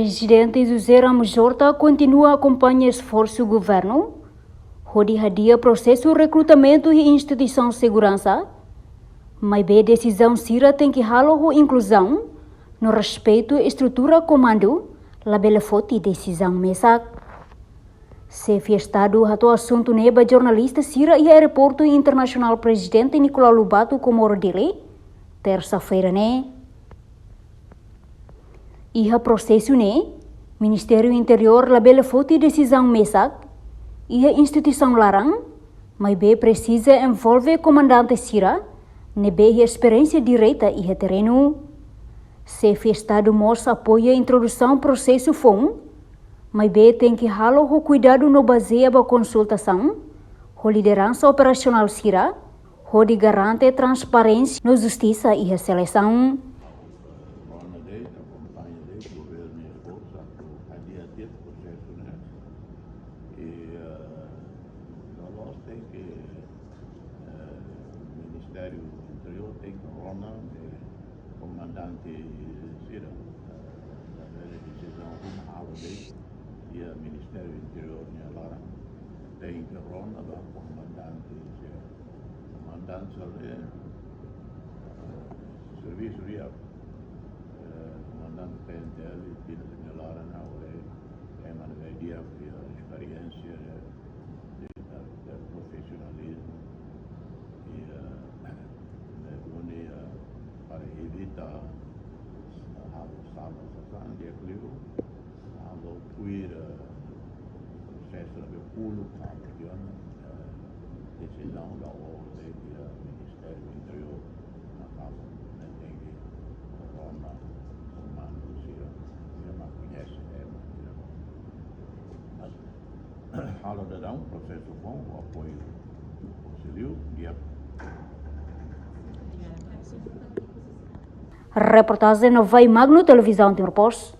Presidente José Ramos Horta continua a acompanhar esforço do governo, onde hadia processo de recrutamento e instituição de segurança, mas bem decisão Sira tem que halo inclusão no respeito à estrutura comando, la bela foto decisão mesa. Se fiestado o assunto neba jornalista Sira e aeroporto internacional Presidente Nicolau Lobato Comoro dele, terça-feira né. E a processo né, Ministério Interior la bela foto decisão mesa, e a instituição larang, mas bem precisa envolver comandante Sira, nebe a experiência direta e terreno. Se Estado mostra apoia a introdução processo FON, mas bem tem que halo o cuidado no baseia a consultação, a liderança operacional Sira, onde garante transparência na justiça e a seleção. Ministério Interior tem corona comandante Sira da decisão holiday e o Ministério Interior Nialara tem corona da comandante Sira comandante ali serviço dia comandante PNTL Pina Nialara na hora é uma dia de experiência de profissionalismo para evitar a salvação de equilíbrio, a loucura, o processo de pulo, a decisão da ordem do Ministério do Interior, na casa da dengue, Roma, Comando, Sira, não conhece, mas fala de dar um processo bom, o apoio conciliou, Reportagem no Vai Magno Televisão Timor-Poste.